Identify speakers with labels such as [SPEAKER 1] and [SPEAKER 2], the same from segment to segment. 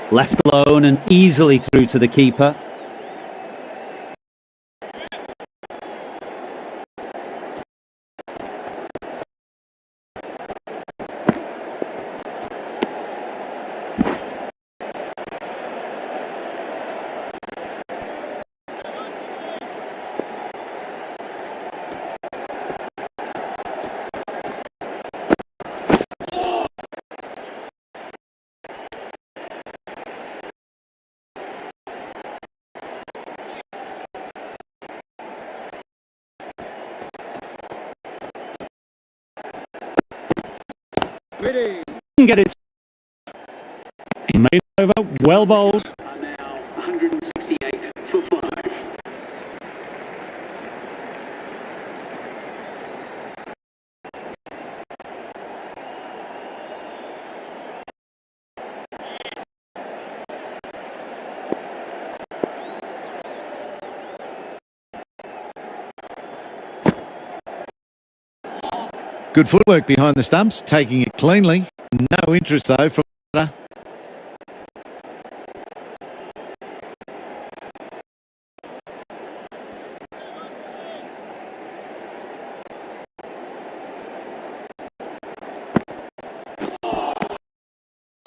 [SPEAKER 1] Left alone and easily through to the keeper.
[SPEAKER 2] Get it. Made over, well bowled.
[SPEAKER 3] Are now 168 for 5.
[SPEAKER 4] Good footwork behind the stumps, taking it cleanly. No interest though from Butter.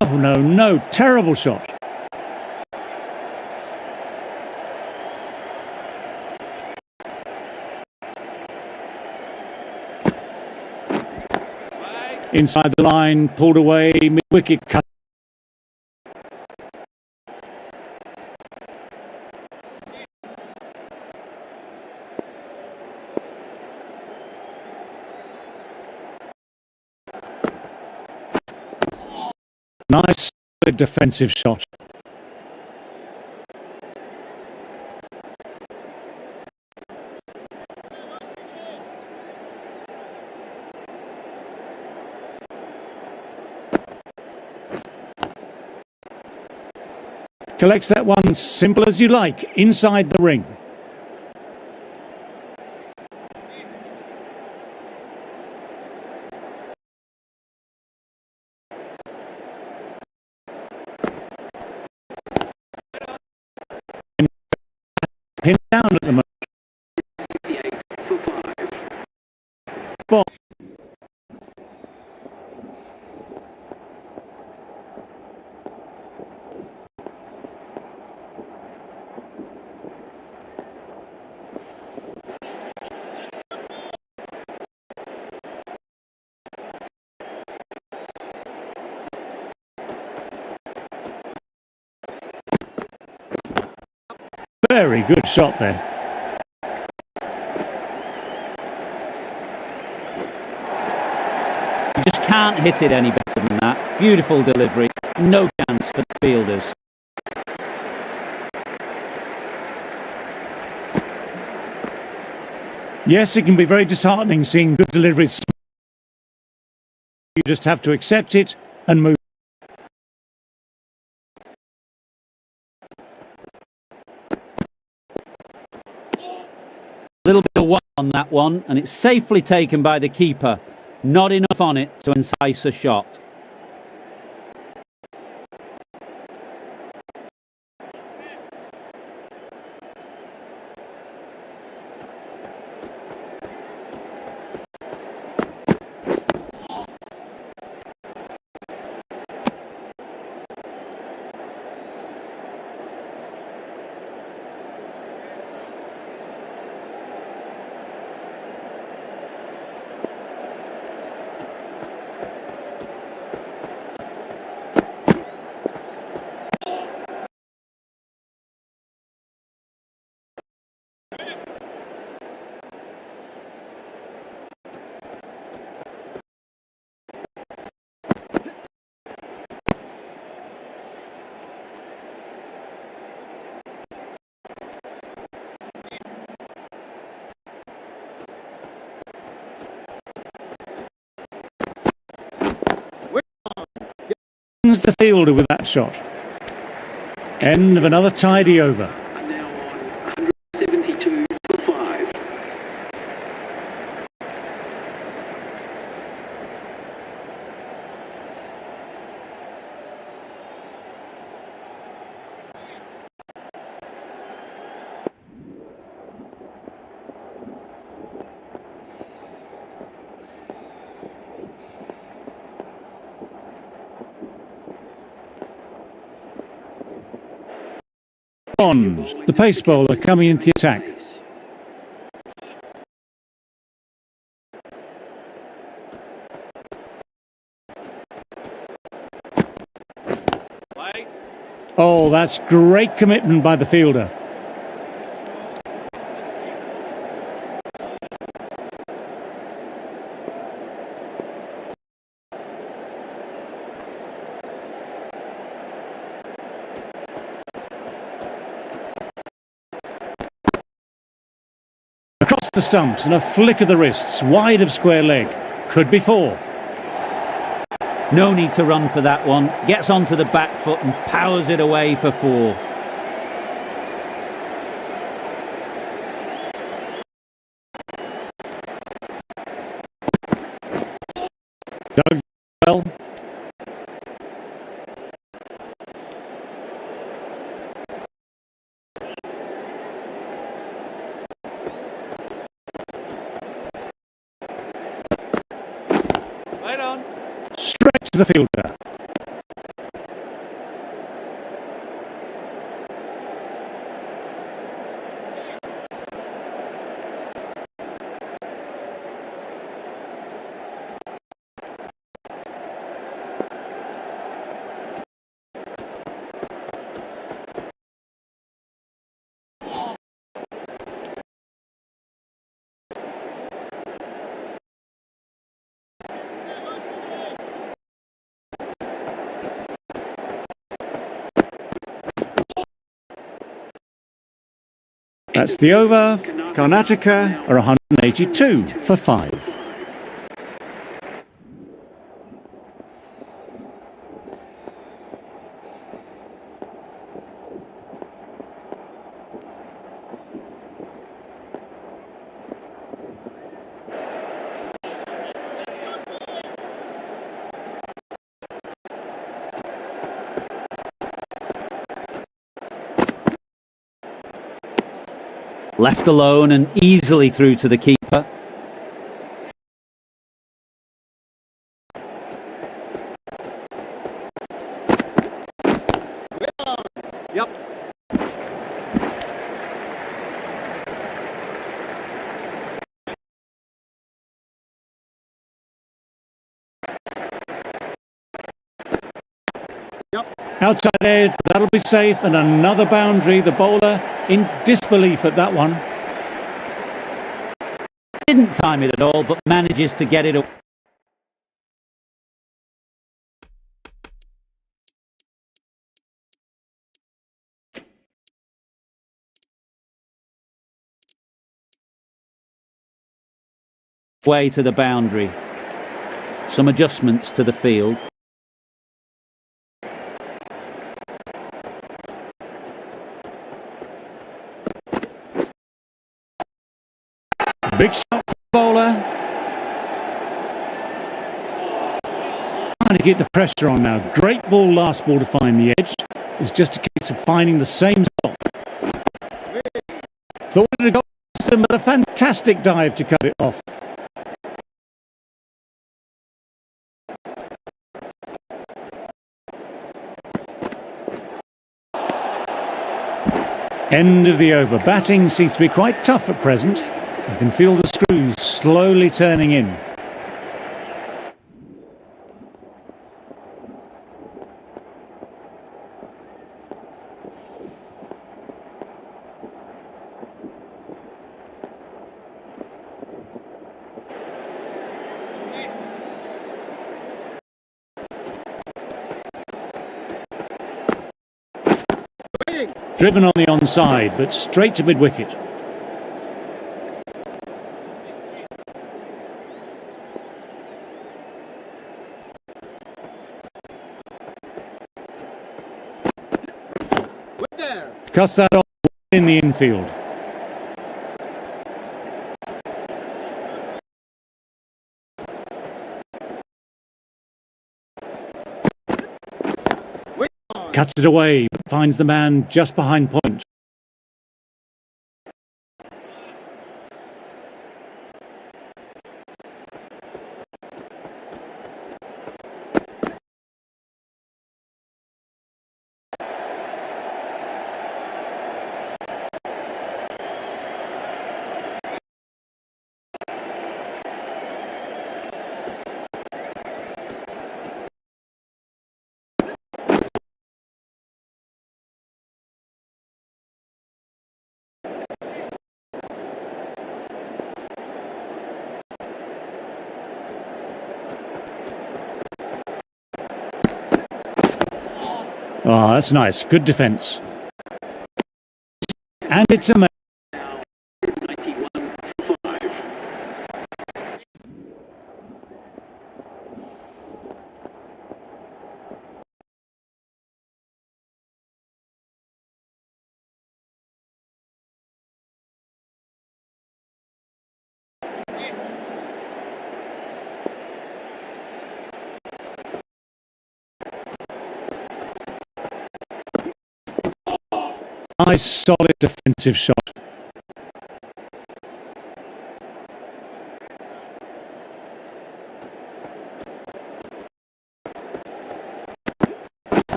[SPEAKER 2] Oh no, terrible shot. Inside the line, pulled away, mid-wicket cut. Nice defensive shot. Collects that one simple as you like, inside the ring. Pinned down at the moment.
[SPEAKER 3] 68 for 5.
[SPEAKER 2] Ball. Very good shot there.
[SPEAKER 1] You just can't hit it any better than that. Beautiful delivery. No chance for the fielders.
[SPEAKER 2] Yes, it can be very disheartening seeing good deliveries. You just have to accept it and move.
[SPEAKER 1] A little bit of one on that one, and it's safely taken by the keeper. Not enough on it to entice a shot.
[SPEAKER 2] The fielder with that shot. End of another tidy over.
[SPEAKER 3] Are now on 172 for 5.
[SPEAKER 2] Bond, the pace bowler, coming into the attack. Oh, that's great commitment by the fielder. Across the stumps and a flick of the wrists, wide of square leg. Could be 4.
[SPEAKER 1] No need to run for that one. Gets onto the back foot and powers it away for 4.
[SPEAKER 2] Dug well. Straight to the fielder. That's the over. Karnataka are 182 for 5.
[SPEAKER 1] Left alone and easily through to the keeper.
[SPEAKER 2] Outside edge, that'll be safe, and another boundary. The bowler in disbelief at that one.
[SPEAKER 1] Didn't time it at all, but manages to get it away to the boundary. Some adjustments to the field.
[SPEAKER 2] Big shot for the bowler. Trying to get the pressure on now. Great ball, last ball to find the edge. It's just a case of finding the same spot. Thought it had got past him, but a fantastic dive to cut it off. End of the over. Batting seems to be quite tough at present. You can feel the screws slowly turning in. Driven on the onside, but straight to mid-wicket. Cuts that off in the infield. Cuts it away, but finds the man just behind point. Oh, that's nice. Good defence. And it's a
[SPEAKER 3] 91 for 5.
[SPEAKER 2] nice, solid defensive shot.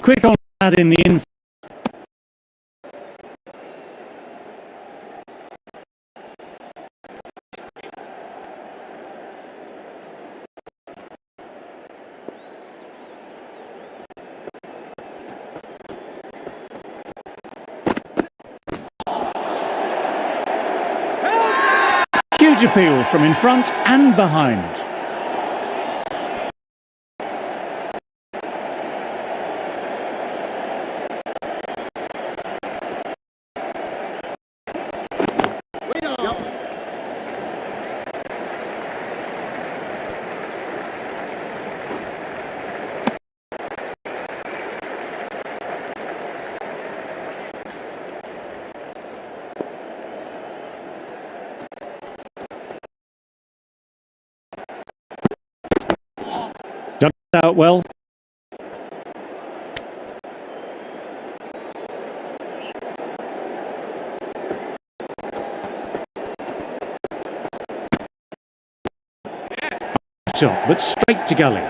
[SPEAKER 2] Quick on that in the infield. Huge appeal from in front and behind. Done out well. Shot, but straight to gully.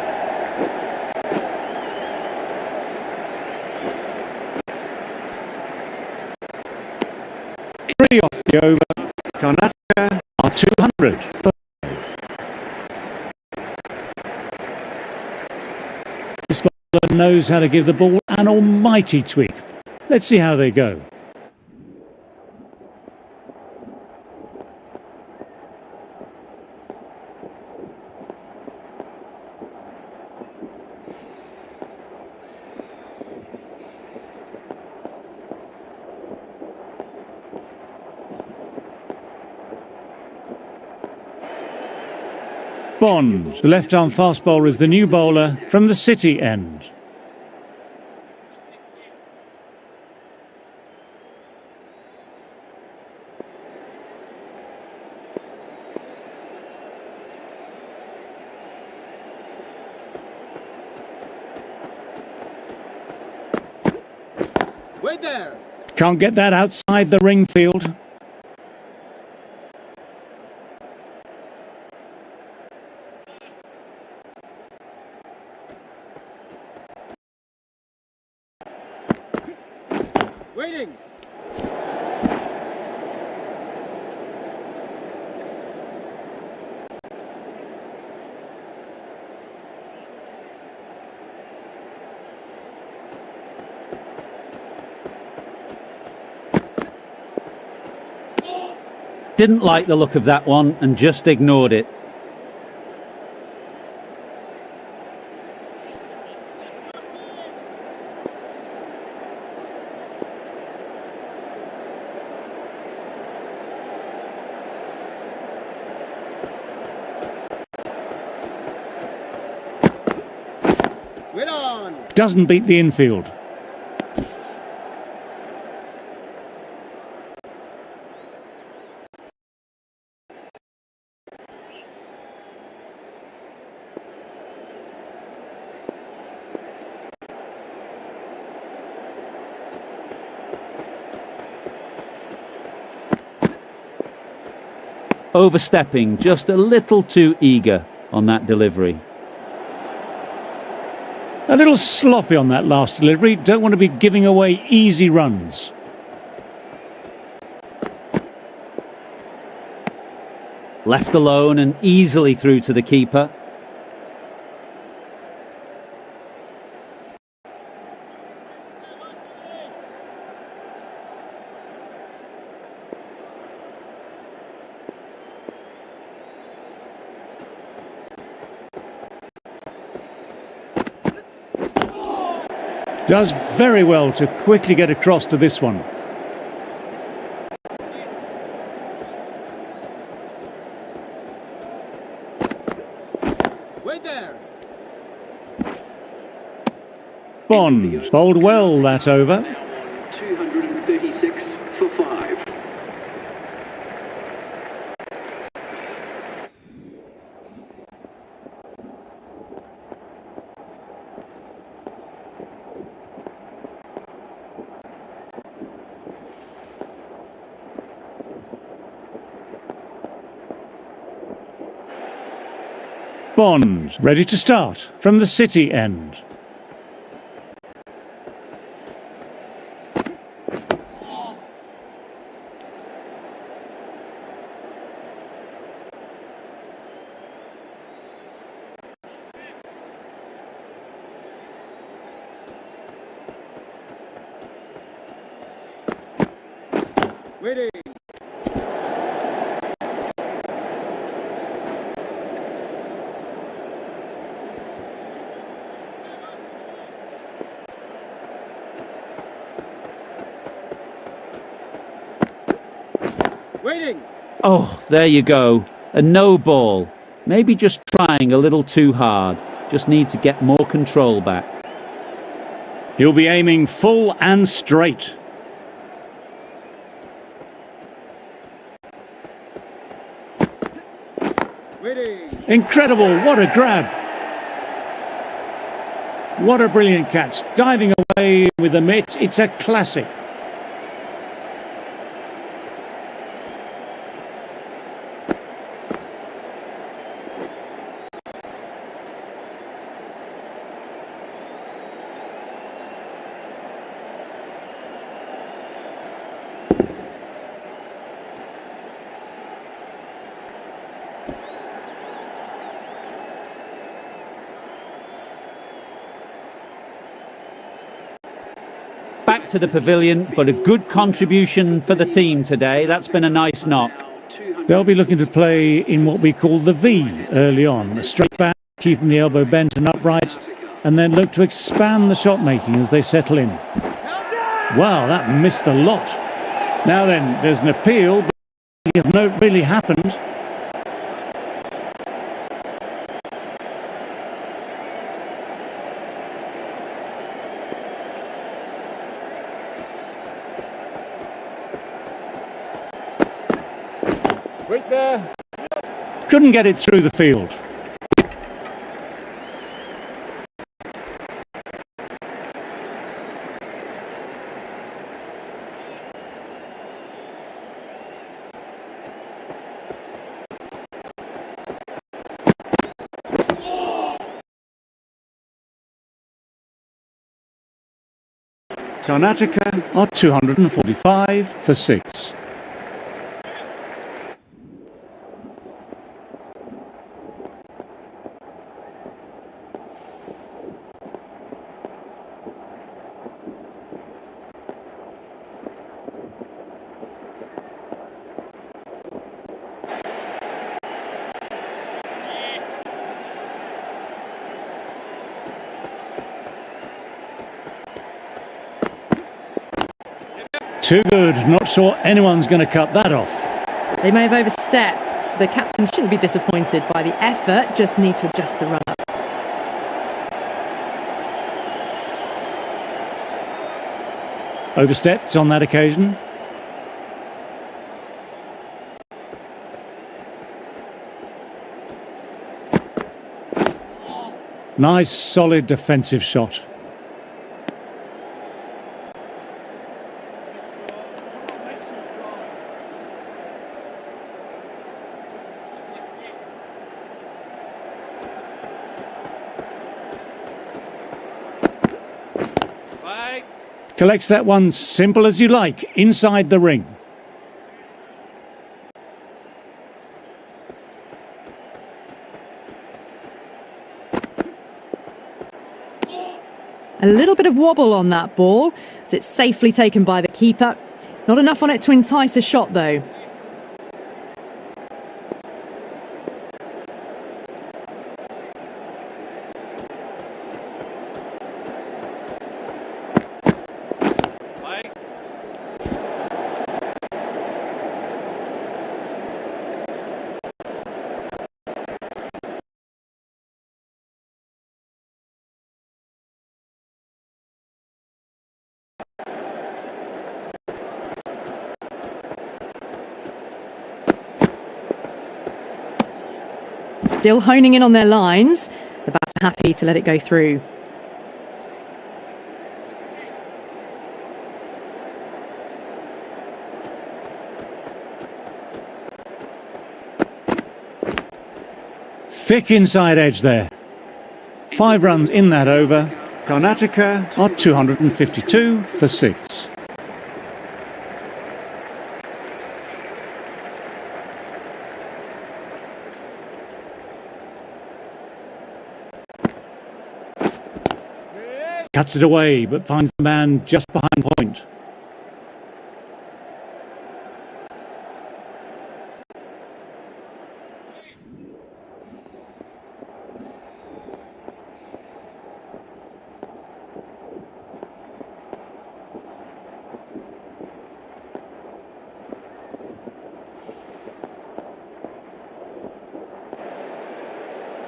[SPEAKER 2] Three off the over. Karnataka are 200 for 5. This bowler knows how to give the ball an almighty tweak. Let's see how they go. Bond, the left-arm fast bowler, is the new bowler from the City end.
[SPEAKER 5] Wait there.
[SPEAKER 2] Can't get that outside the ring field.
[SPEAKER 5] Waiting.
[SPEAKER 1] Didn't like the look of that one and just ignored it.
[SPEAKER 5] Wait on.
[SPEAKER 2] Doesn't beat the infield.
[SPEAKER 1] Overstepping, just a little too eager on that delivery.
[SPEAKER 2] A little sloppy on that last delivery. Don't want to be giving away easy runs.
[SPEAKER 1] Left alone and easily through to the keeper.
[SPEAKER 2] Does very well to quickly get across to this one.
[SPEAKER 5] Wait there.
[SPEAKER 2] Bond bowled well that over.
[SPEAKER 3] 236 for 5.
[SPEAKER 2] Bond ready to start from the City end.
[SPEAKER 5] Waiting. Waiting.
[SPEAKER 1] Oh, there you go. A no ball. Maybe just trying a little too hard. Just need to get more control back.
[SPEAKER 2] He'll be aiming full and straight.
[SPEAKER 5] Waiting.
[SPEAKER 2] Incredible, what a grab. What a brilliant catch. Diving away with the mitt, it's a classic.
[SPEAKER 1] Back to the pavilion, but a good contribution for the team today. That's been a nice knock.
[SPEAKER 2] They'll be looking to play in what we call the V early on. A straight back, keeping the elbow bent and upright, and then look to expand the shot making as they settle in. Wow, that missed a lot. Now then, there's an appeal, but nothing of note really happened.
[SPEAKER 5] Wait there.
[SPEAKER 2] Couldn't get it through the field. Karnataka are 245 for 6. Too good. Not sure anyone's going to cut that off.
[SPEAKER 6] They may have overstepped. The captain shouldn't be disappointed by the effort, just need to adjust the run-up.
[SPEAKER 2] Overstepped on that occasion. Nice, solid defensive shot. Collects that one simple as you like, inside the ring.
[SPEAKER 6] A little bit of wobble on that ball, as it's safely taken by the keeper. Not enough on it to entice a shot though. Still honing in on their lines. The batter happy to let it go through.
[SPEAKER 2] Thick inside edge there. 5 runs in that over. Karnataka are 252 for 6. Cuts it away, but finds the man just behind point.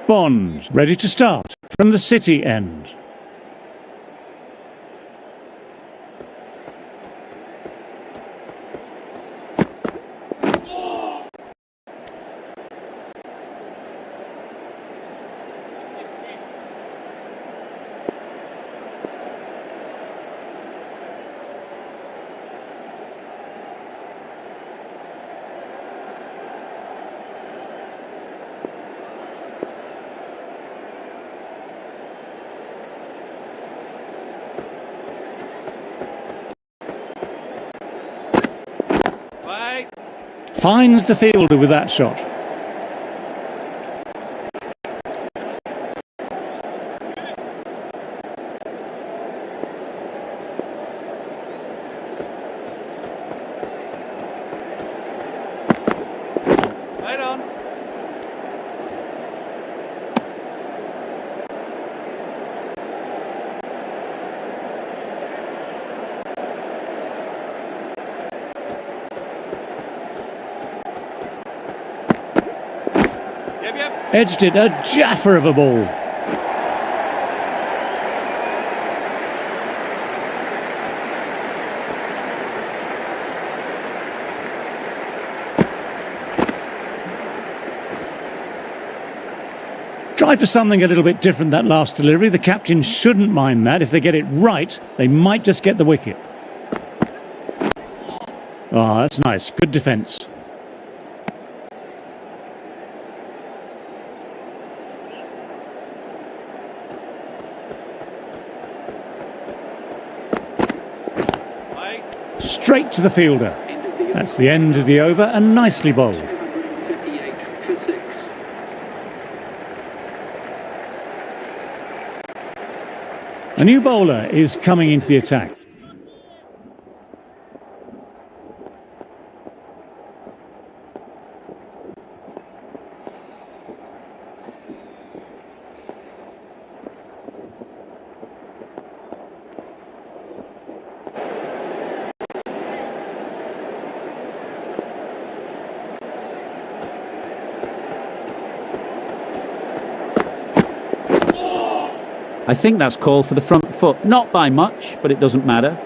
[SPEAKER 2] Bond, ready to start from the City end. Finds the fielder with that shot.
[SPEAKER 5] Right on.
[SPEAKER 2] Edged it, a jaffer of a ball. Tried for something a little bit different that last delivery. The captain shouldn't mind that. If they get it right, they might just get the wicket. Ah, that's nice. Good defence. Straight to the fielder. That's the end of the over and nicely bowled.
[SPEAKER 3] 58 for 6.
[SPEAKER 2] A new bowler is coming into the attack.
[SPEAKER 1] I think that's called for the front foot. Not by much, but it doesn't matter.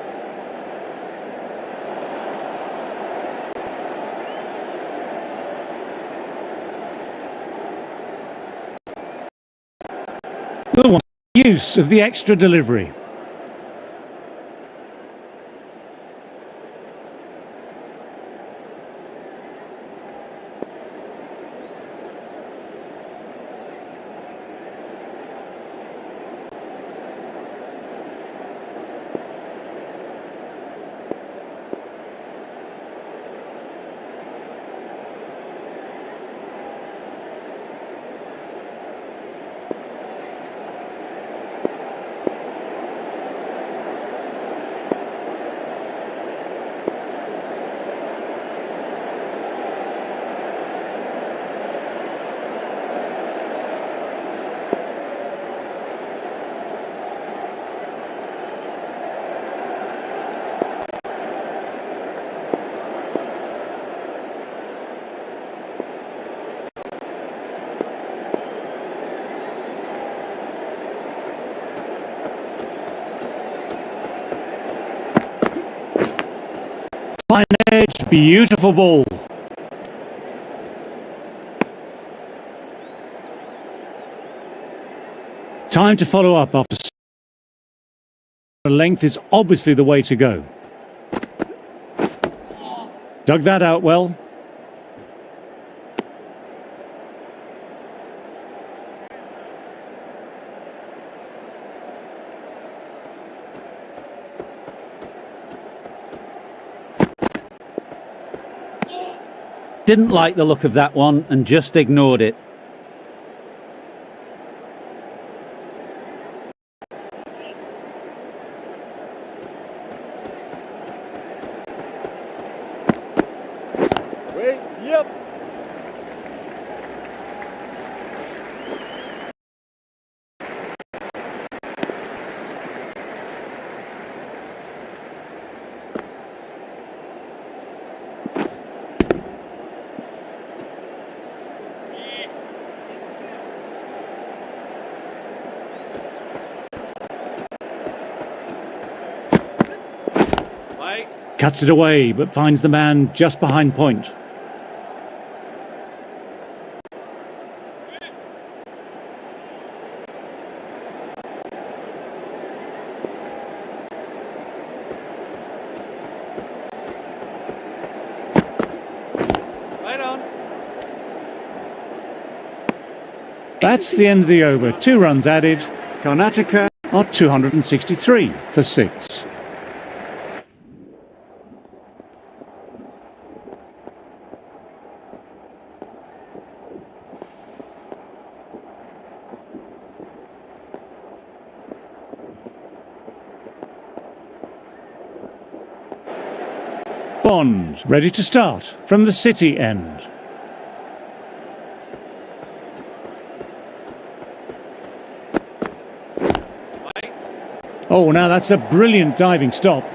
[SPEAKER 2] Will want use of the extra delivery. Fine edge, beautiful ball. Time to follow up after length is obviously the way to go. Dug that out well.
[SPEAKER 1] Didn't like the look of that one and just ignored it.
[SPEAKER 5] Wait, yep.
[SPEAKER 2] Cuts it away, but finds the man just behind point.
[SPEAKER 5] Right on.
[SPEAKER 2] That's the end of the over. 2 runs added. Karnataka are 263 for 6. Bond, ready to start from the City end. Oh, now that's a brilliant diving stop.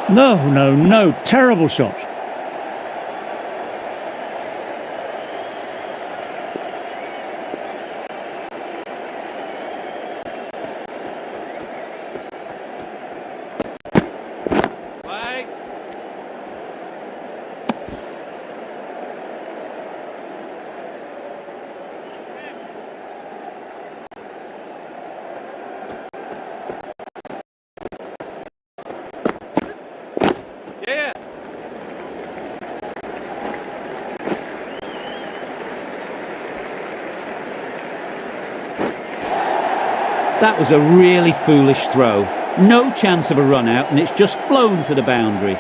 [SPEAKER 2] No, terrible shot.
[SPEAKER 1] That was a really foolish throw. No chance of a run out, and it's just flown to the boundary.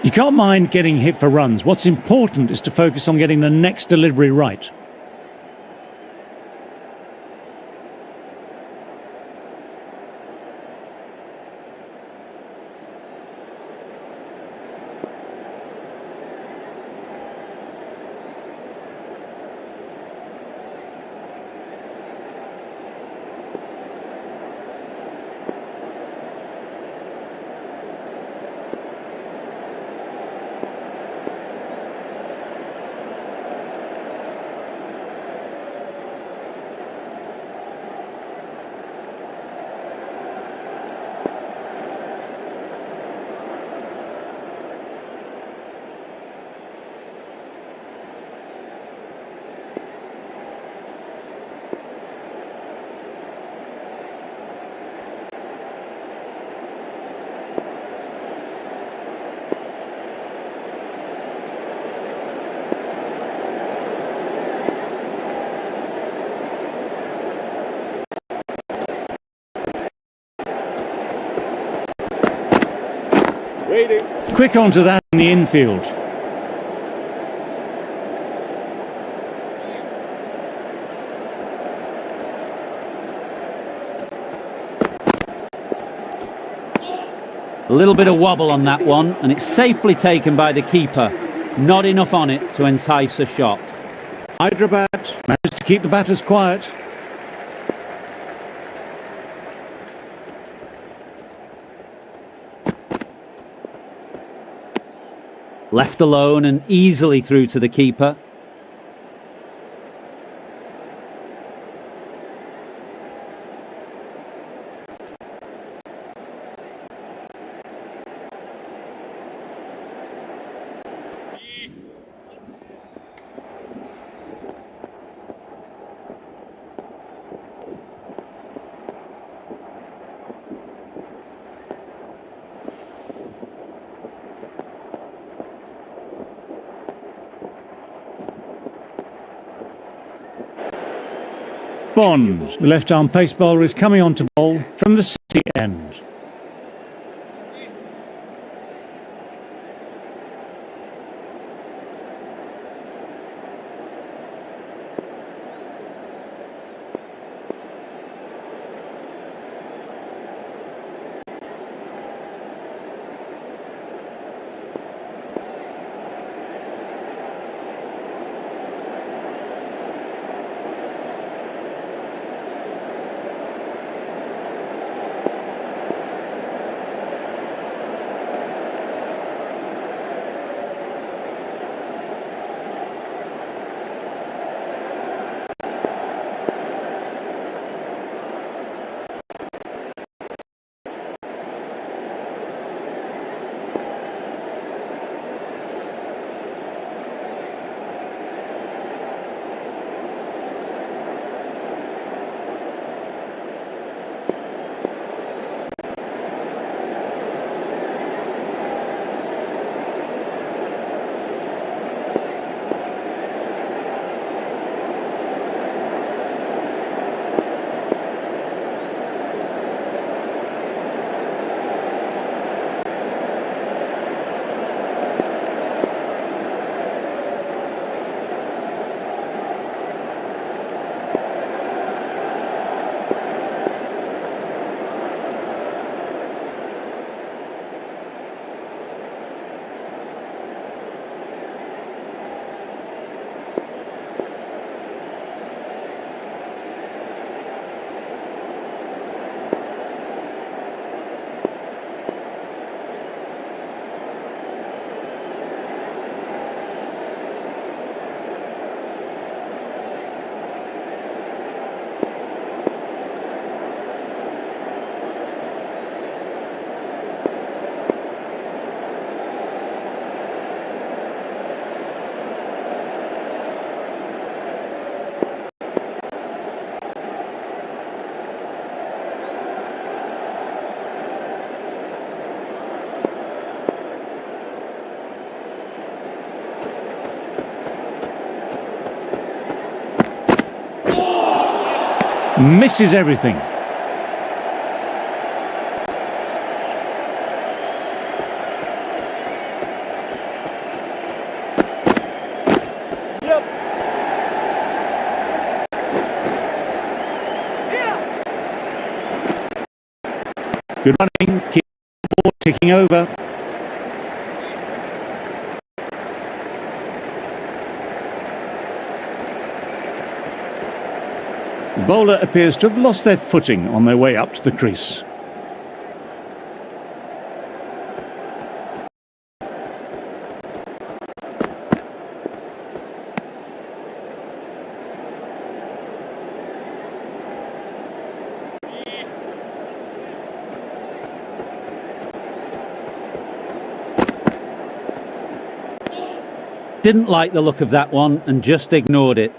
[SPEAKER 2] You can't mind getting hit for runs. What's important is to focus on getting the next delivery right.
[SPEAKER 5] Waiting.
[SPEAKER 2] Quick onto that in the infield.
[SPEAKER 1] A little bit of wobble on that one, and it's safely taken by the keeper. Not enough on it to entice a shot.
[SPEAKER 2] Hyderabad managed to keep the batters quiet.
[SPEAKER 1] Left alone and easily through to the keeper.
[SPEAKER 2] Bond, the left-arm pace bowler, is coming on to bowl from the City end. Misses everything. Good running, keep the ball ticking over. The bowler appears to have lost their footing on their way up to the crease.
[SPEAKER 1] Didn't like the look of that one and just ignored it.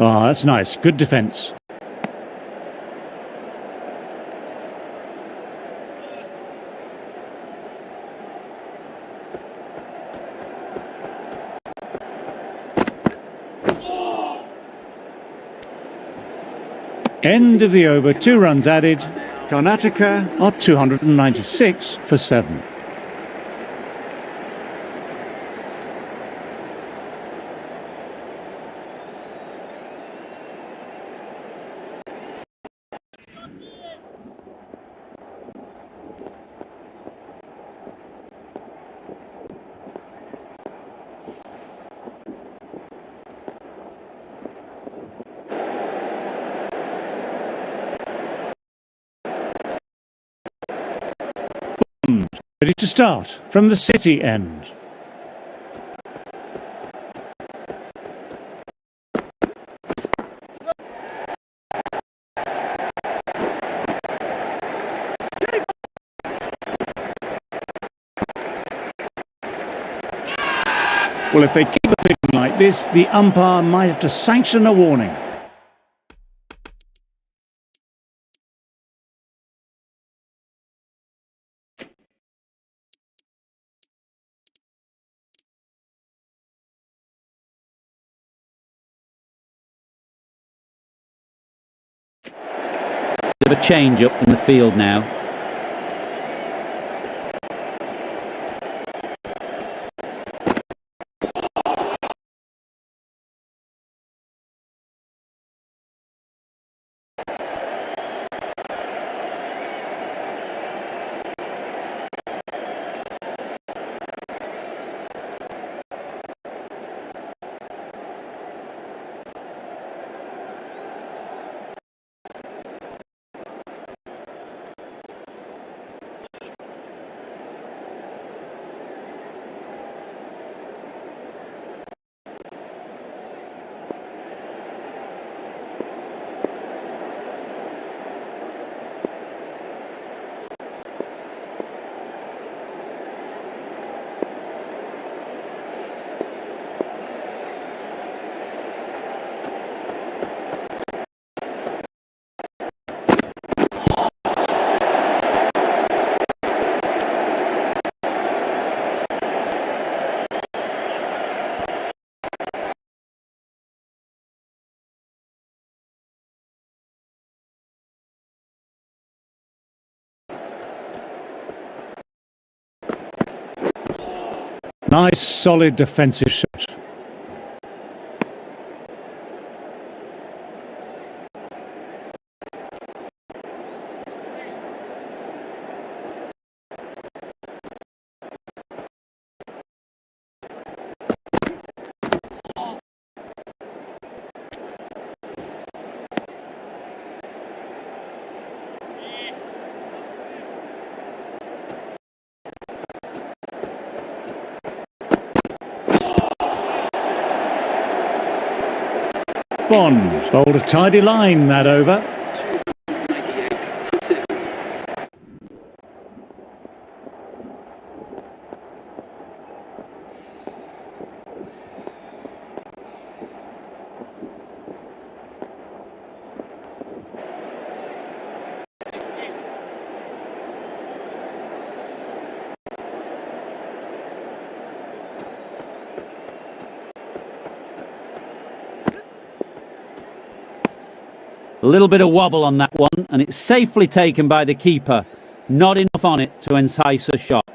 [SPEAKER 2] Ah, that's nice. Good defence. End of the over, 2 runs added. Karnataka are 296 for 7. Ready to start from the City end. Well, if they keep a pitching like this, the umpire might have to sanction a warning.
[SPEAKER 1] Bit of a change up in the field now.
[SPEAKER 2] Nice, solid defensive shot. Bond bowled a tidy line that over.
[SPEAKER 3] 98 for 7.
[SPEAKER 1] A little bit of wobble on that one, and it's safely taken by the keeper. Not enough on it to entice a shot.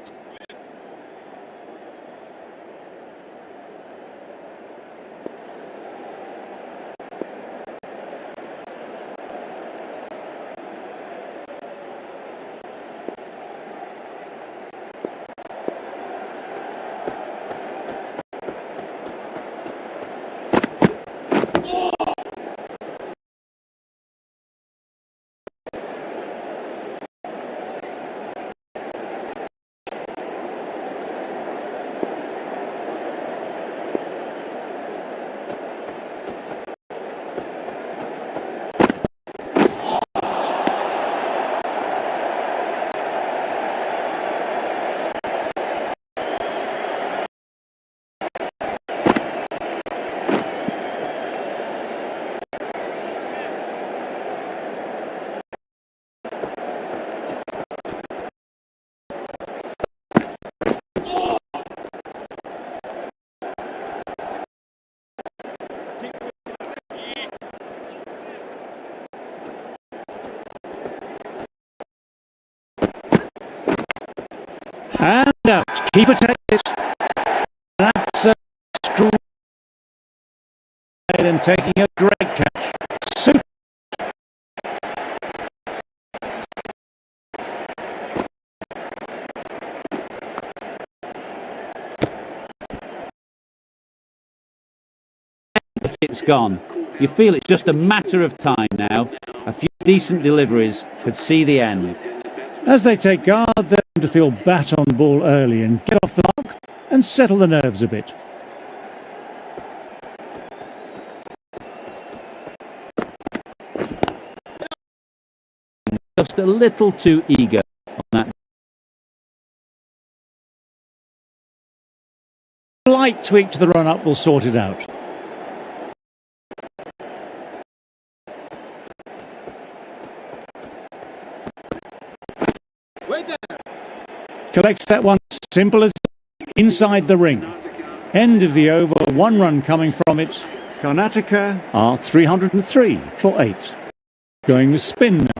[SPEAKER 2] And out. Keeper takes it. That's a strong and taking a great catch. Super.
[SPEAKER 1] It's gone. You feel it's just a matter of time now. A few decent deliveries could see the end.
[SPEAKER 2] As they take guard, they're under feel bat on the ball early and get off the mark and settle the nerves a bit.
[SPEAKER 1] Just a little too eager on that.
[SPEAKER 2] Slight tweak to the run-up will sort it out. Collects that one, simple as inside the ring. End of the over, 1 run coming from it. Karnataka are 303 for 8. Going with spin now.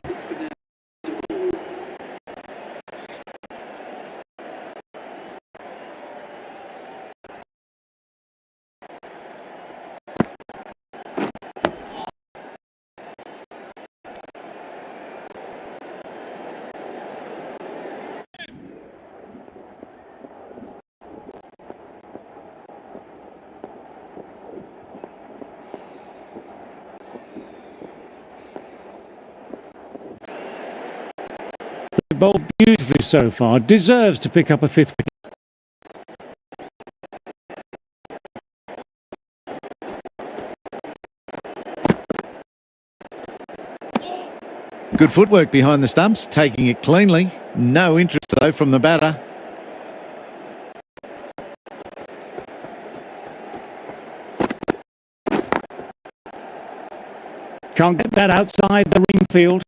[SPEAKER 2] Bowled beautifully so far, deserves to pick up a 5th wicket.
[SPEAKER 4] Good footwork behind the stumps, taking it cleanly. No interest though from the batter.
[SPEAKER 2] Can't get that outside the ring field.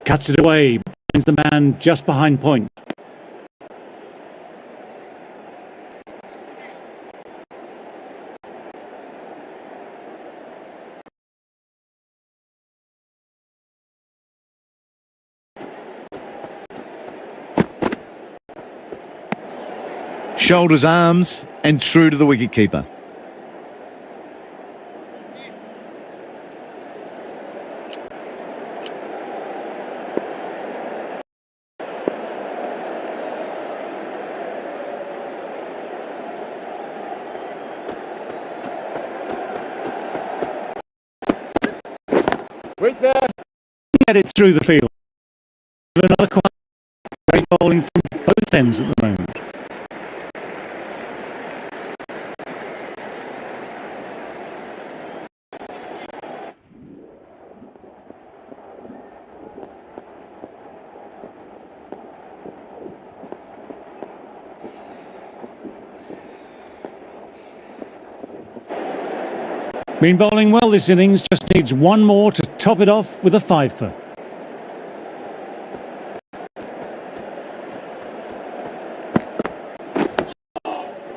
[SPEAKER 2] Cuts it away, finds the man just behind point.
[SPEAKER 4] Shoulders, arms, and true to the wicketkeeper.
[SPEAKER 5] Wait there.
[SPEAKER 2] Get it through the field. Another great bowling from both ends at the moment. Been bowling well this innings, just needs one more to top it off with a 5-for.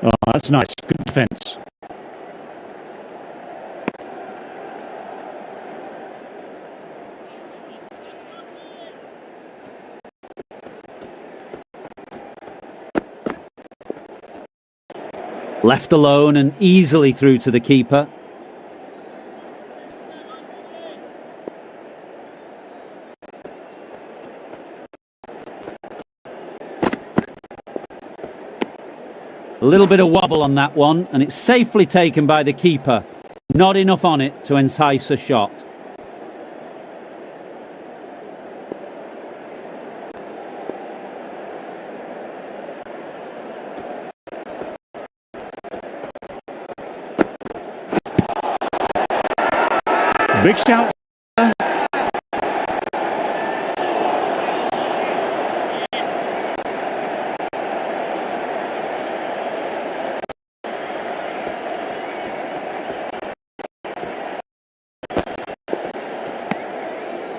[SPEAKER 2] Oh, that's nice. Good defence.
[SPEAKER 1] Left alone and easily through to the keeper. A little bit of wobble on that one, and it's safely taken by the keeper. Not enough on it to entice a shot.
[SPEAKER 2] Big shout.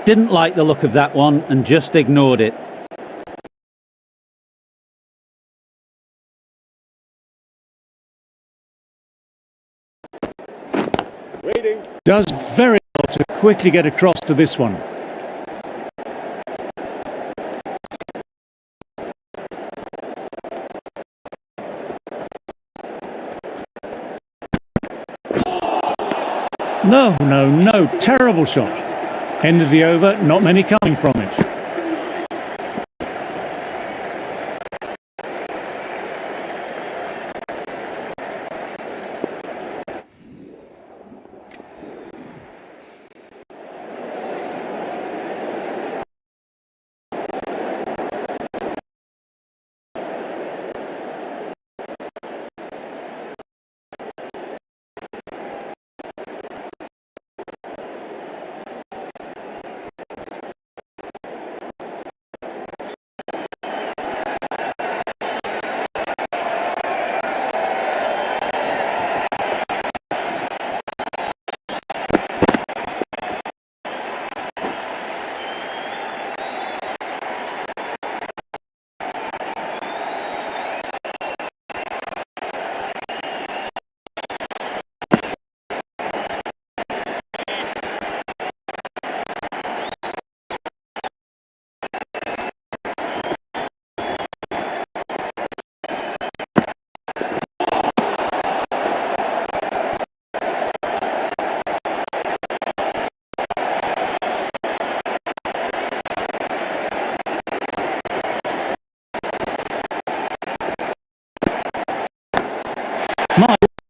[SPEAKER 1] Didn't like the look of that one and just ignored it.
[SPEAKER 5] Waiting.
[SPEAKER 2] Does very well to quickly get across to this one. No, no, no. Terrible shot. End of the over, not many coming from it.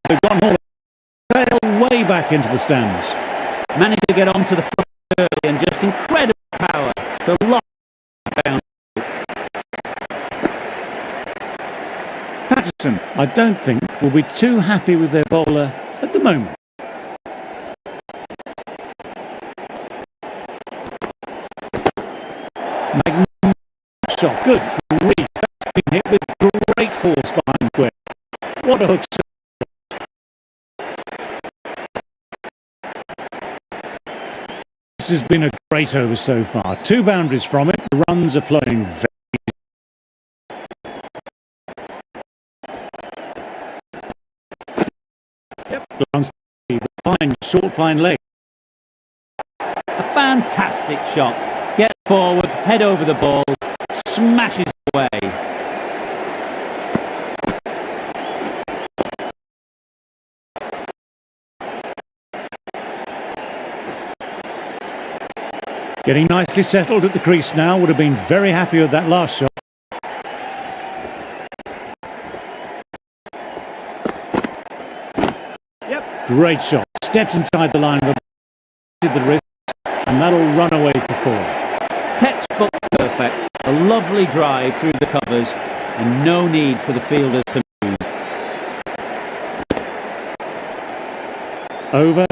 [SPEAKER 2] They've gone all sail way back into the stands.
[SPEAKER 1] Managed to get onto the front early and just incredible power to lock down.
[SPEAKER 2] Patterson, I don't think, will be too happy with their bowler at the moment. Magnificent shot, good grief. That's been hit with great force behind square. What a hook. This has been a great over so far. 2 boundaries from it. The runs are flowing very. Fine, short, fine leg.
[SPEAKER 1] A fantastic shot. Get forward, head over the ball, smashes away.
[SPEAKER 2] Getting nicely settled at the crease now. Would have been very happy with that last shot.
[SPEAKER 5] Yep.
[SPEAKER 2] Great shot. Stepped inside the line of the wrist, and that'll run away for 4.
[SPEAKER 1] Textbook perfect. A lovely drive through the covers and no need for the fielders to move.
[SPEAKER 2] Over.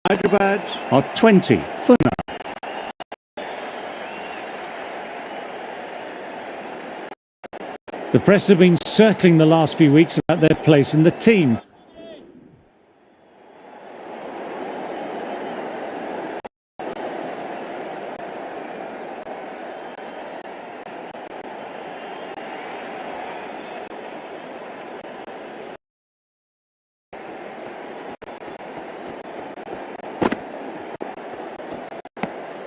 [SPEAKER 2] Hyderabad are 20 for now. The press have been circling the last few weeks about their place in the team.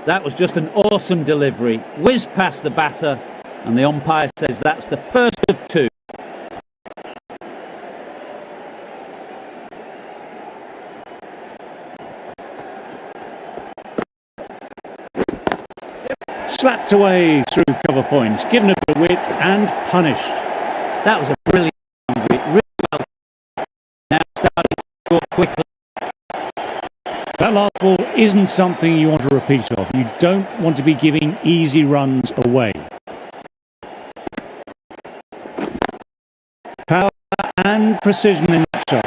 [SPEAKER 1] That was just an awesome delivery. Whiz past the batter, and the umpire says that's the first of 2.
[SPEAKER 2] Slapped away through cover point, given a bit of width and punished.
[SPEAKER 1] That was a brilliant boundary. Really well. Now starting to score quickly.
[SPEAKER 2] That last ball isn't something you want to repeat of. You don't want to be giving easy runs away. Power and precision in that shot.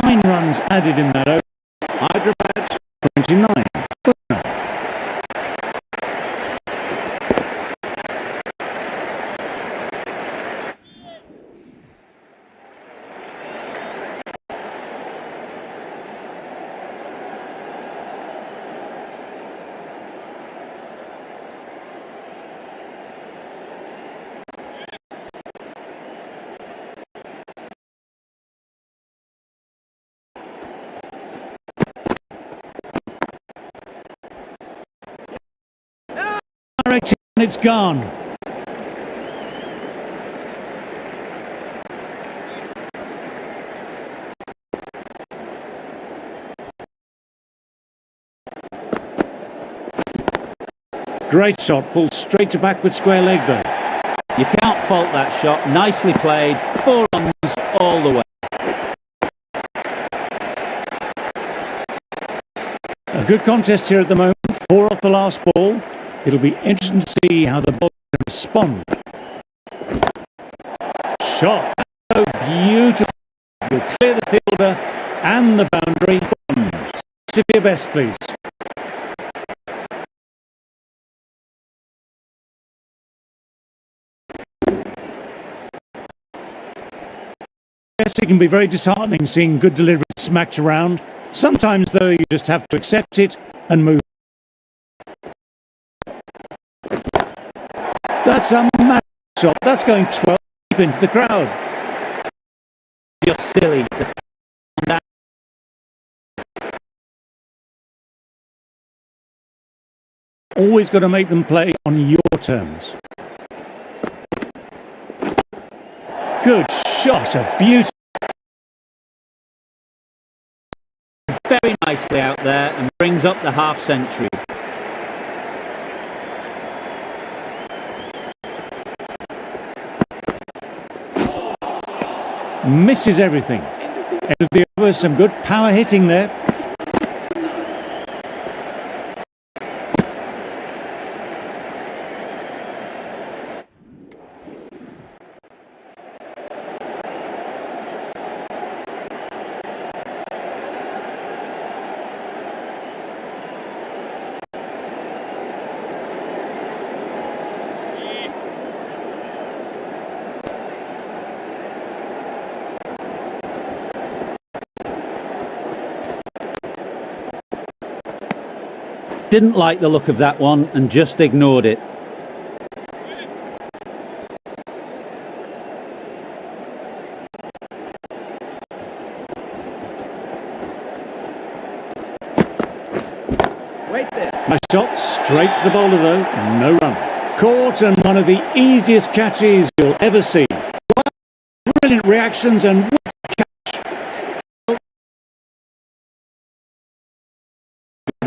[SPEAKER 2] 9 runs added in that over. Hyderabad 29. It's gone. Great shot, pulled straight to backward square leg though.
[SPEAKER 1] You can't fault that shot. Nicely played. 4 runs all the way.
[SPEAKER 2] A good contest here at the moment. 4 off the last ball. It'll be interesting to see how the ball can respond. Shot. So beautiful. You'll clear the fielder and the boundary. Severe best, please. Yes, it can be very disheartening seeing good delivery smacked around. Sometimes, though, you just have to accept it and move. That's a massive shot. That's going 12 deep into the crowd.
[SPEAKER 1] You're silly.
[SPEAKER 2] Always got to make them play on your terms. Good shot, a beauty.
[SPEAKER 1] Very nicely out there and brings up the half century.
[SPEAKER 2] Misses everything. End of the over, some good power hitting there.
[SPEAKER 1] Didn't like the look of that one and just ignored it.
[SPEAKER 5] Wait there.
[SPEAKER 2] Nice shot, straight to the bowler though, no run. Caught and one of the easiest catches you'll ever see. Brilliant reactions and what a catch.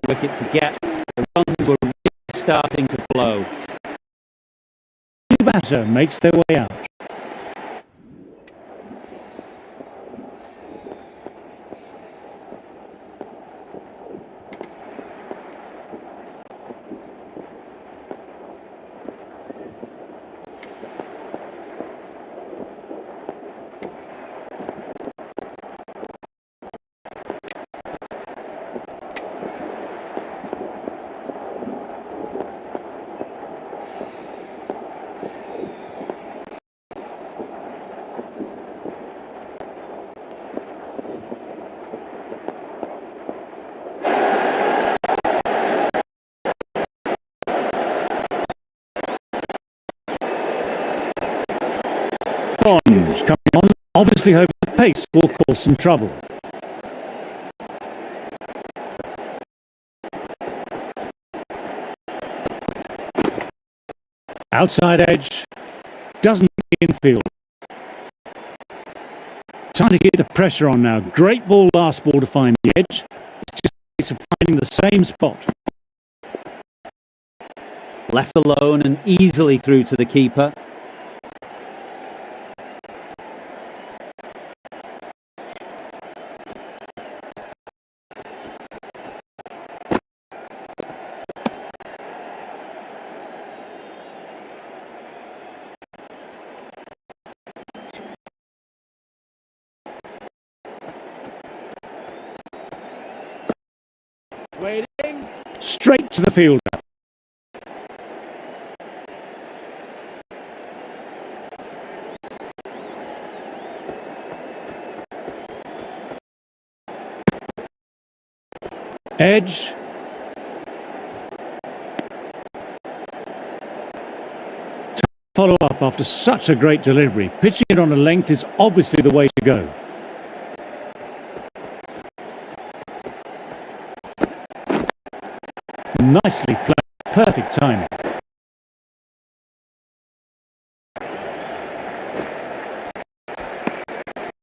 [SPEAKER 1] Wicket to get. The runs were really starting to flow.
[SPEAKER 2] The batter makes their way out. Coming on, obviously hoping the pace will cause some trouble. Outside edge, doesn't infield. Trying to get the pressure on now. Great ball, last ball to find the edge. It's just a case of finding the same spot.
[SPEAKER 1] Left alone and easily through to the keeper.
[SPEAKER 5] Waiting.
[SPEAKER 2] Straight to the fielder. Edge. Follow up after such a great delivery. Pitching it on a length is obviously the way to go. Nicely played. Perfect timing.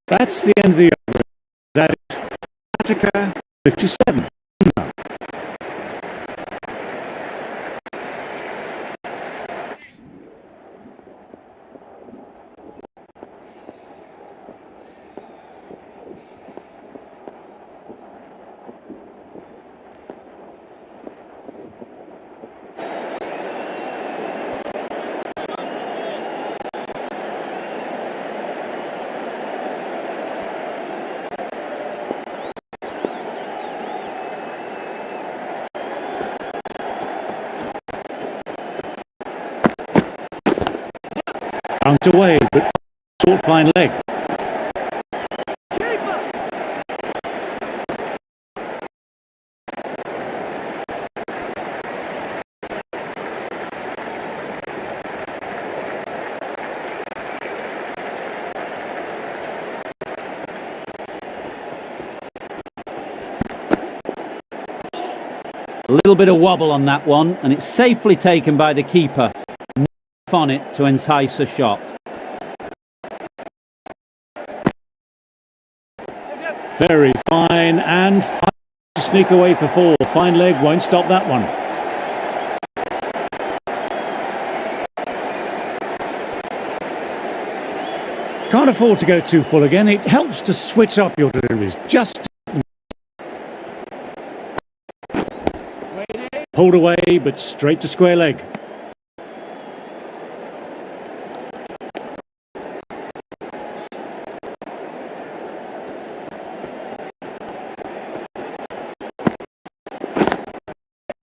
[SPEAKER 2] That's the end of the over. That is Attica 57. Bounced away, but short fine leg.
[SPEAKER 1] A little bit of wobble on that one, and it's safely taken by the keeper. Enough on it to entice a shot.
[SPEAKER 2] Very fine and fine to sneak away for four. Fine leg won't stop that one. Can't afford to go too full again. It helps to switch up your deliveries. Just pulled away, but straight to square leg.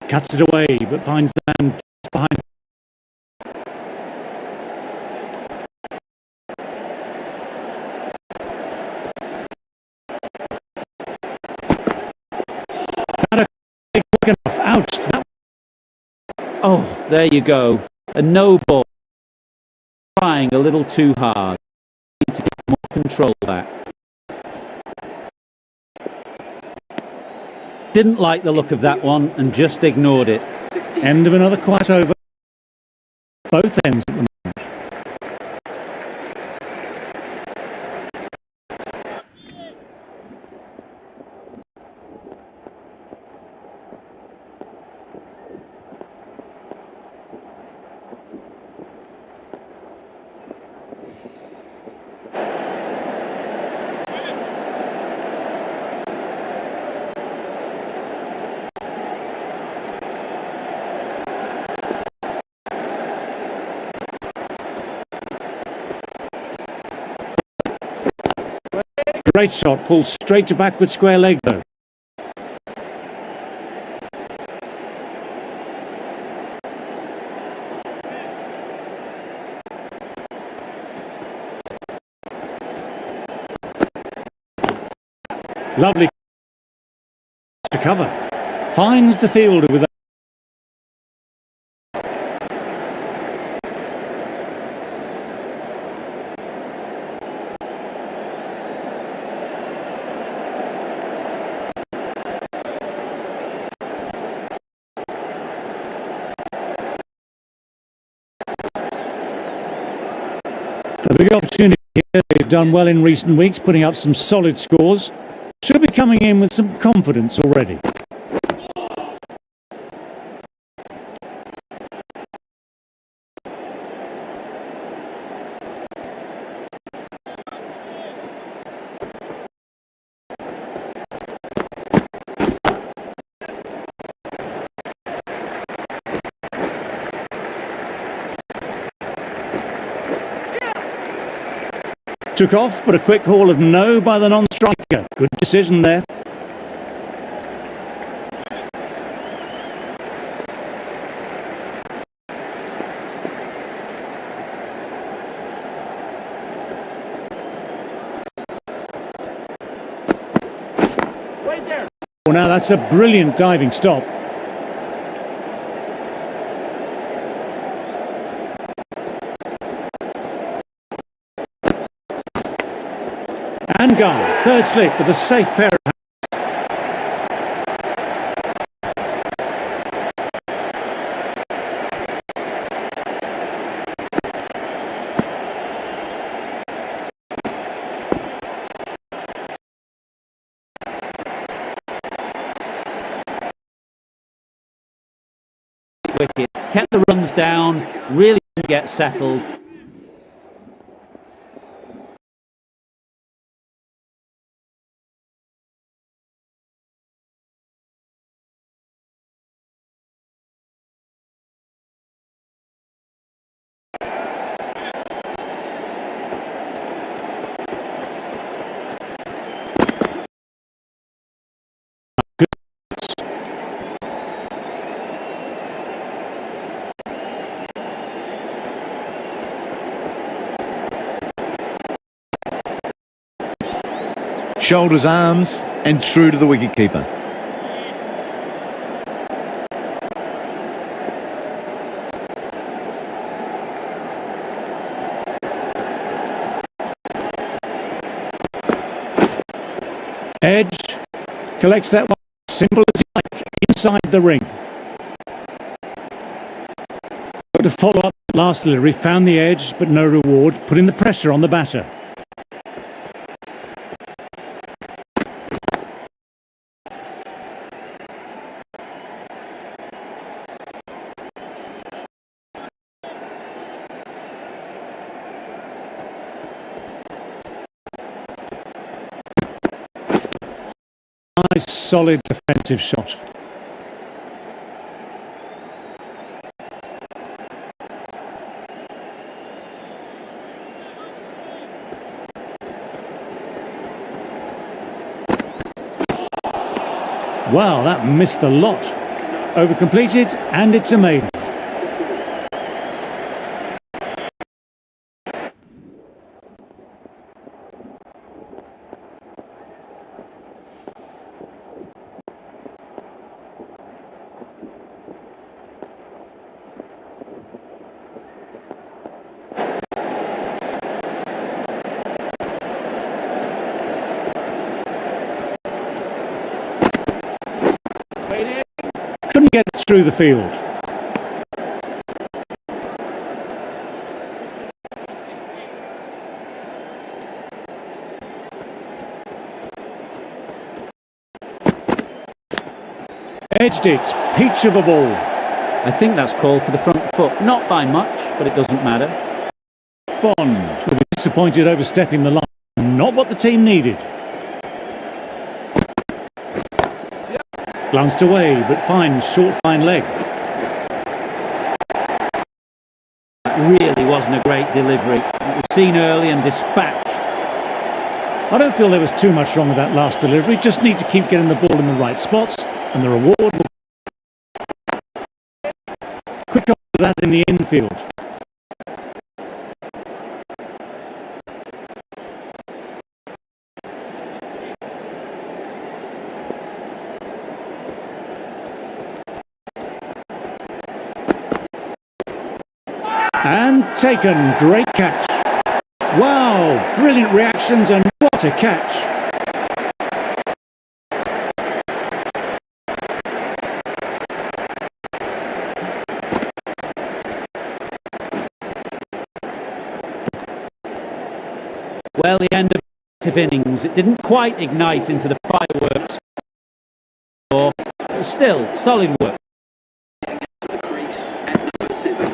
[SPEAKER 2] Cuts it away, but finds the man just behind. Quick enough. Ouch.
[SPEAKER 1] Oh, there you go. A no ball. Trying a little too hard. Need to get more control back. Didn't like the look of that one and just ignored it.
[SPEAKER 2] End of another quiet over. Both ends at the moment. Great shot, pulled straight to backward square leg though. Lovely to cover. Finds the fielder with a big opportunity here. They've done well in recent weeks, putting up some solid scores. Should be coming in with some confidence already. Took off, but a quick call of no by the non-striker. Good decision there.
[SPEAKER 5] Right there.
[SPEAKER 2] Well, now that's a brilliant diving stop. And Guy, third slip with a safe pair of hands.
[SPEAKER 1] wicket. Kept the runs down, really didn't get settled.
[SPEAKER 4] Shoulders, arms, and true to the wicketkeeper.
[SPEAKER 2] Edge collects that one, simple as you like, inside the ring. Got to follow up last delivery, found the edge, but no reward, putting the pressure on the batter. Nice, solid defensive shot. Wow, that missed the lot. Over completed, and it's a maiden. Couldn't get through the field. Edged it, peach of a ball.
[SPEAKER 1] I think that's called for the front foot. Not by much, but it doesn't matter.
[SPEAKER 2] Bond will be disappointed overstepping the line. Not what the team needed. Glanced away, but fine, short, fine leg.
[SPEAKER 1] That really wasn't a great delivery. It was seen early and dispatched.
[SPEAKER 2] I don't feel there was too much wrong with that last delivery. Just need to keep getting the ball in the right spots, and the reward will... Quick on that in the infield. And taken, great catch. Wow, brilliant reactions and what a catch.
[SPEAKER 1] Well, the end of innings, it didn't quite ignite into the fireworks, but still, solid work.
[SPEAKER 3] The crease at number 7.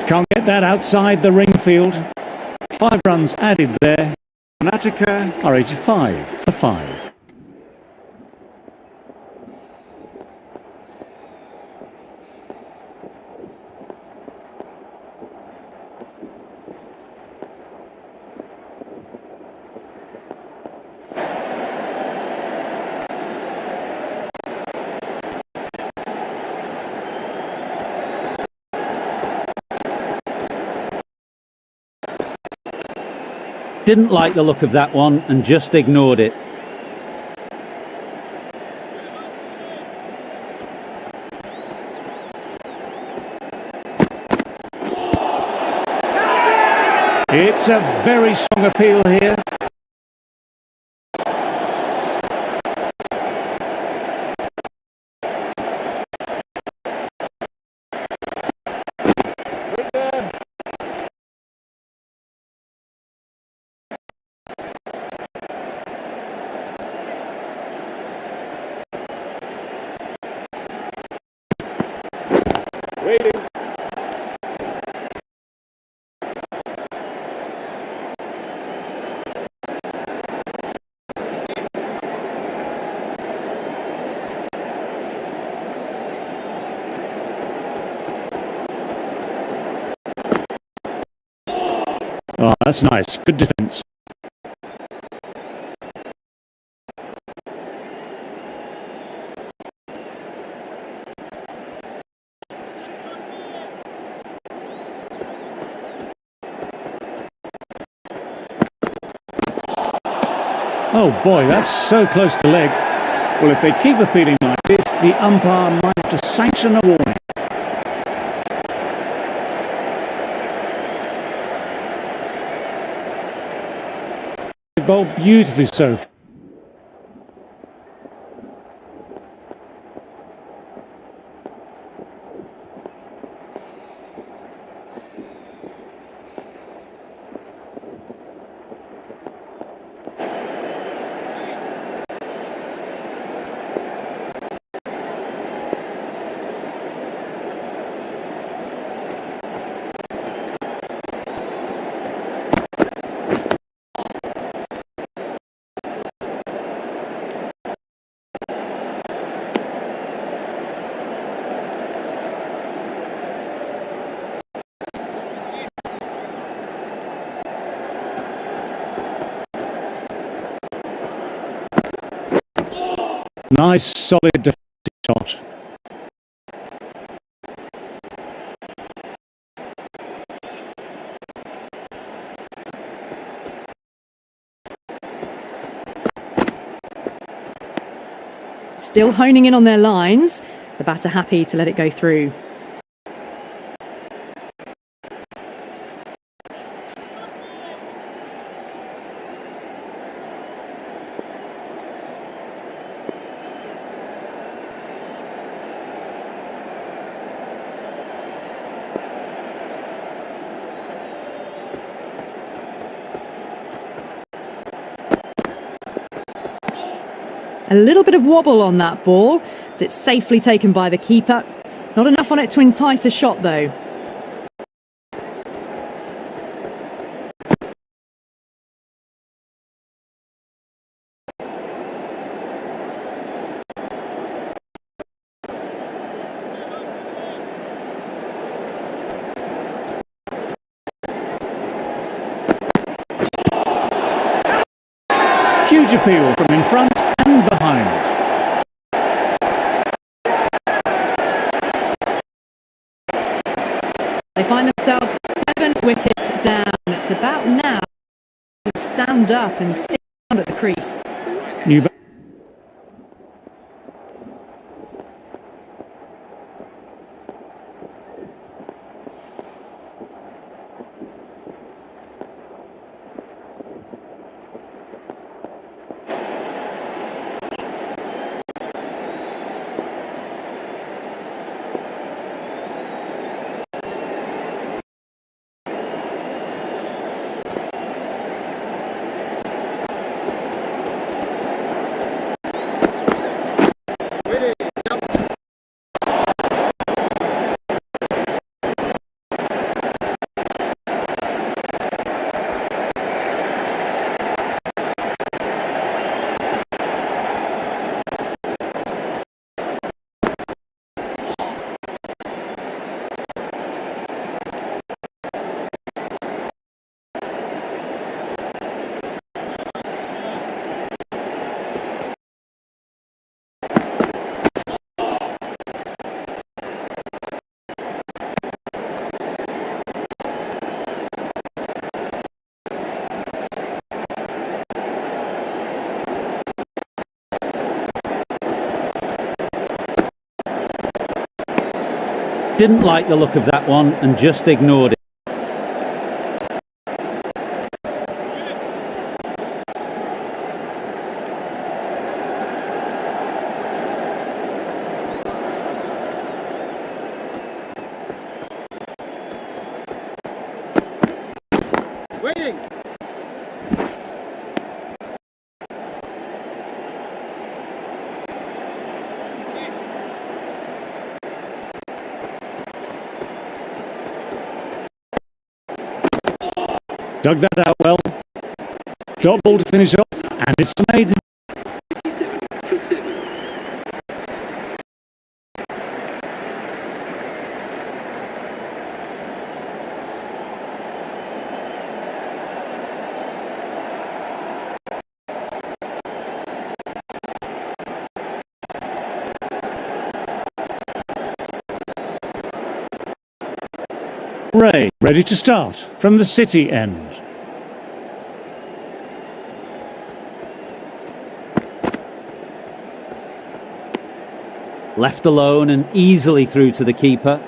[SPEAKER 2] Can't get that outside the ring field. 5 runs added there. Karnataka are 85 for 5.
[SPEAKER 1] Didn't like the look of that one and just ignored it.
[SPEAKER 2] It's a very strong appeal here.
[SPEAKER 5] Waiting.
[SPEAKER 2] Oh, that's nice. Good defence. Oh boy, that's so close to leg. Well, if they keep appealing like this, the umpire might have to sanction a warning. Bowled beautifully so. Nice, solid defensive shot.
[SPEAKER 6] Still honing in on their lines. The batter happy to let it go through. A little bit of wobble on that ball, as it's safely taken by the keeper. Not enough on it to entice a shot though.
[SPEAKER 2] Huge appeal from in front and behind.
[SPEAKER 6] They find themselves 7 wickets down. It's about now to stand up and stick around at the crease.
[SPEAKER 2] New
[SPEAKER 1] Didn't like the look of that one and just ignored it.
[SPEAKER 5] Waiting.
[SPEAKER 2] Dug that out well. Dot ball to finish off, and it's a maiden.
[SPEAKER 3] 57 for 7.
[SPEAKER 2] Ray, ready to start from the City end.
[SPEAKER 1] Left alone and easily through to the keeper.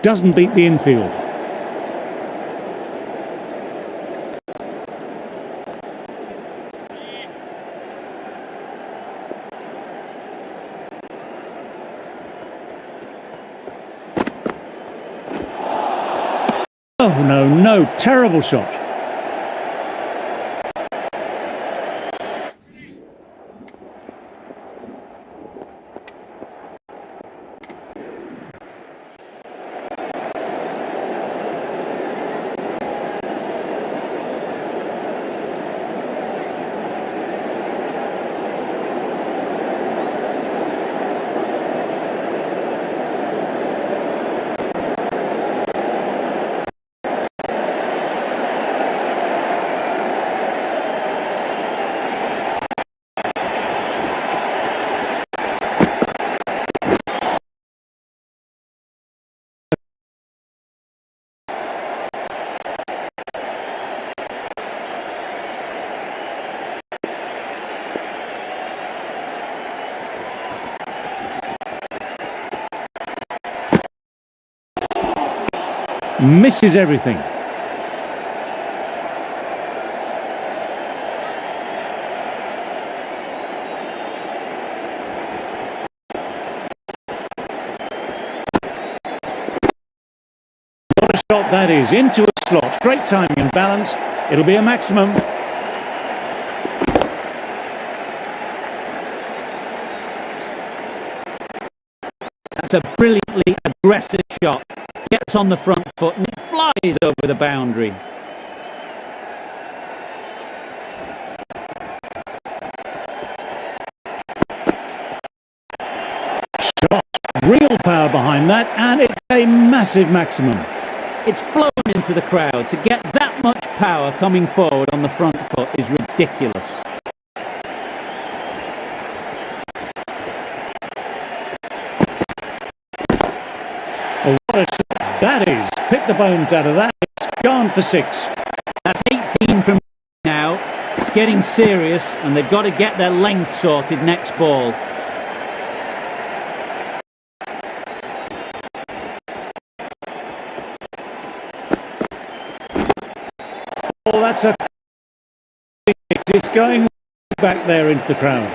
[SPEAKER 2] Doesn't beat the infield. Oh no, terrible shot. Misses everything. What a shot that is, into a slot. Great timing and balance. It'll be a maximum.
[SPEAKER 1] That's a brilliantly aggressive shot. Gets on the front foot and it flies over the boundary.
[SPEAKER 2] Shot. Real power behind that, and it's a massive maximum.
[SPEAKER 1] It's flown into the crowd. To get that much power coming forward on the front foot is ridiculous.
[SPEAKER 2] Oh, what a shot that is. Pick the bones out of that. It's gone for 6.
[SPEAKER 1] That's 18 from now. It's getting serious and they've got to get their length sorted next ball.
[SPEAKER 2] Oh, that's a... It's going back there into the crowd.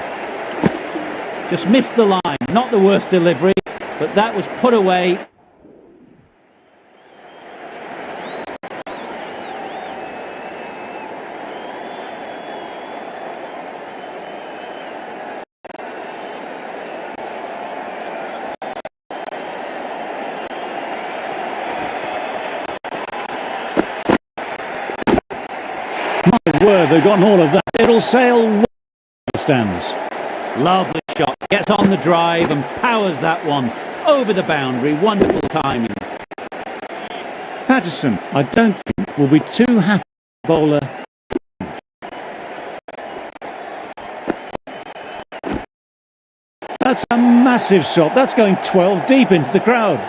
[SPEAKER 1] Just missed the line. Not the worst delivery, but that was put away.
[SPEAKER 2] My word, they've gotten all of that. It'll sail well to the stands.
[SPEAKER 1] Lovely shot. Gets on the drive and powers that one over the boundary. Wonderful timing.
[SPEAKER 2] Patterson, I don't think, will be too happy with the bowler. That's a massive shot. That's going 12 deep into the crowd.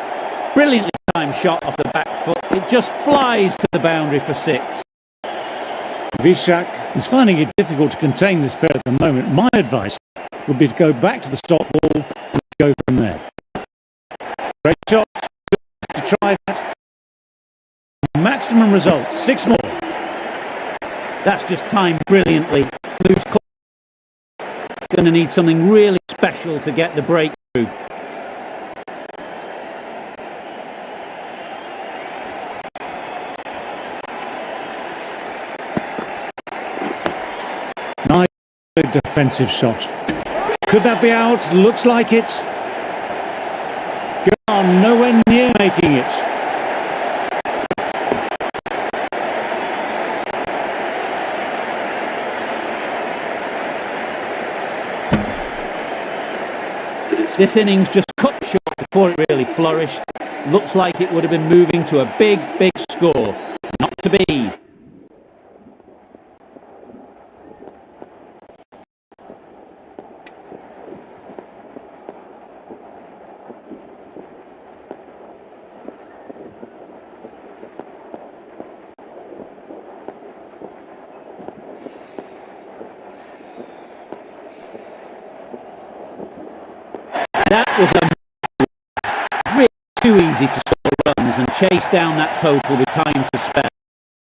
[SPEAKER 1] Brilliantly timed shot off the back foot. It just flies to the boundary for 6.
[SPEAKER 2] Vishak is finding it difficult to contain this pair at the moment. My advice would be to go back to the stop ball and go from there. Great shot. Good to try that. Maximum results. 6 more.
[SPEAKER 1] That's just timed brilliantly. Moves close. It's going to need something really special to get the breakthrough.
[SPEAKER 2] defensive shot. Could that be out? Looks like it. Gone, nowhere near making it.
[SPEAKER 1] This innings just cut short before it really flourished. Looks like it would have been moving to a big, big score. Not to be. That was really too easy to score runs and chase down that total with time to spare.